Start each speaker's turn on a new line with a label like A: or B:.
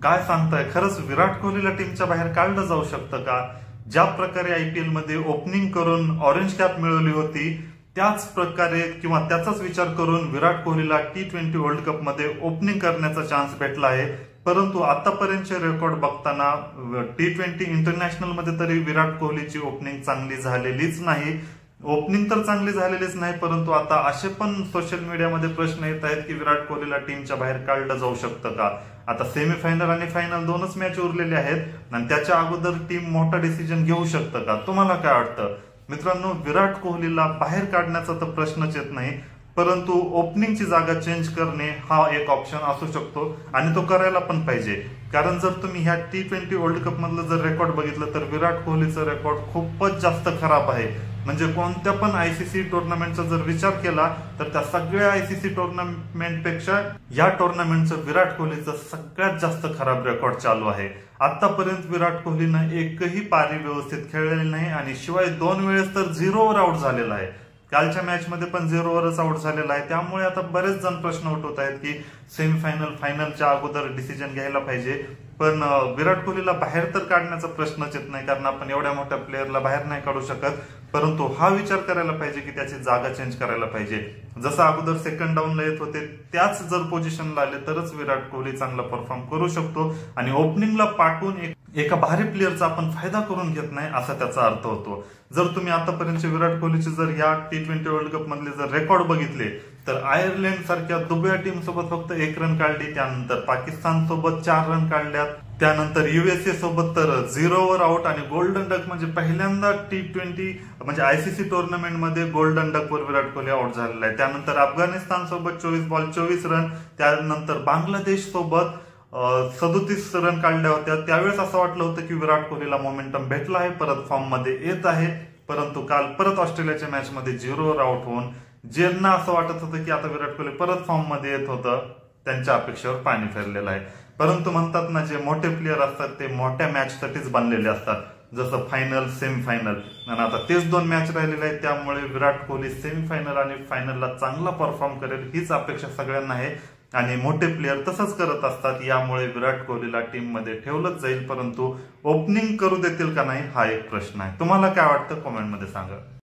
A: काय सांगताय, खरंच विराट कोहलीला टीमच्या बाहेर काढलं जाऊ शकतं का? ज्या प्रकारे आयपीएल मध्ये ओपनिंग करून ऑरेंज कॅप मिळवली होती त्याच प्रकारे किंवा त्याचाच विचार करून विराट कोहलीला T20 वर्ल्ड कप मध्ये ओपनिंग करण्याचा चान्स भेटला आहे. परंतु आतापर्यंतचे रेकॉर्ड बघताना T20 इंटरनॅशनल मध्ये तरी विराट कोहलीची ओपनिंग चांगली झालेलीच नाही. ओपनिंग तर चांगली झालेलीच नाही, परंतु आता असे पण सोशल मीडियामध्ये प्रश्न येत आहेत की विराट कोहलीला टीमच्या बाहेर काढलं जाऊ शकतं का? आता सेमीफायनल आणि फायनल दोनच मॅच उरलेले आहेत आणि त्याच्या अगोदर टीम मोठा डिसिजन घेऊ शकतं का? तुम्हाला काय वाटतं मित्रांनो? विराट कोहलीला बाहेर काढण्याचा तर प्रश्नच येत नाही, परंतु ओपनिंगची जागा चेंज करणे हा एक ऑप्शन असू शकतो आणि तो करायला पण पाहिजे. कारण जर तुम्ही ह्या T20 वर्ल्ड कप मधलं जर रेकॉर्ड बघितलं तर विराट कोहलीचं रेकॉर्ड खूपच जास्त खराब आहे. म्हणजे कोणत्या पण आयसीसी टुर्नामेंटचा जर विचार केला तर त्या सगळ्या आयसीसी टुर्नामेंटपेक्षा या टुर्नामेंटचं विराट कोहलीचं सगळ्यात जास्त खराब रेकॉर्ड चालू आहे. आतापर्यंत विराट कोहलीनं एकही पारी व्यवस्थित खेळलेली नाही आणि शिवाय 2 वेळेस तर 0वर आउट झालेला आहे. कालच्या मॅच मध्ये पण 0वरच आउट झालेला आहे. त्यामुळे आता बरेच जण प्रश्न उठवत आहेत की सेमीफायनल फायनलच्या अगोदर डिसिजन घ्यायला पाहिजे. पण विराट कोहलीला बाहेर तर काढण्याचा प्रश्नच येत नाही, कारण आपण एवढ्या मोठ्या प्लेअरला बाहेर नाही काढू शकत. परंतु हा विचार करायला पाहिजे की त्याची जागा चेंज करायला पाहिजे. जसं अगोदर सेकंड डाऊनला येत होते त्याच जर पोझिशनला आले तरच विराट कोहली चांगला परफॉर्म करू शकतो आणि ओपनिंगला पाठवून एका भारी प्लेअरचा आपण फायदा करून घेत नाही असा त्याचा अर्थ होतो. जर तुम्ही आतापर्यंत विराट कोहलीचे जर या T20 वर्ल्ड कप मधले जर रेकॉर्ड बघितले तर आयर्लंड सारख्या दुबळ्या टीम सोबत फक्त 1 रन काढली, त्यानंतर पाकिस्तान सोबत 4 रन काढल्यात, त्यानंतर USA सोबत तर 0वर आउट आणि गोल्डन डक म्हणजे पहिल्यांदा T20 म्हणजे आयसीसी टुर्नामेंट मध्ये गोल्डन डक वर विराट कोहली आउट झालेला आहे. त्यानंतर अफगाणिस्तान सोबत 24 बॉल 24 रन, त्यानंतर बांगलादेश सोबत 37 रन काढल्या होत्या. त्यावेळेस असं वाटलं होतं की विराट कोहलीला मोमेंटम भेटला आहे, परत फॉर्म मध्ये येत आहे. परंतु काल परत ऑस्ट्रेलियाच्या मॅच मध्ये 0वर आउट होऊन ज्यांना असं वाटत होतं की आता विराट कोहली परत फॉर्म मध्ये येत होतं त्यांच्या अपेक्षेवर पाणी फिरलेलं आहे. परंतु म्हणतात ना, जे मोठे प्लेअर असतात ते मोठ्या मॅच साठीच बनलेले असतात, जसं फायनल सेमीफायनल, आणि आता तेच 2 मॅच राहिलेले आहेत. त्यामुळे विराट कोहली सेमीफायनल आणि फायनलला चांगला परफॉर्म करेल हीच अपेक्षा सगळ्यांना आहे आणि मोठे प्लेअर तसंच करत असतात. यामुळे विराट कोहलीला टीम मध्ये ठेवलंच जाईल, परंतु ओपनिंग करू देतील का नाही हा एक प्रश्न आहे. तुम्हाला काय वाटतं कमेंट मध्ये सांगा.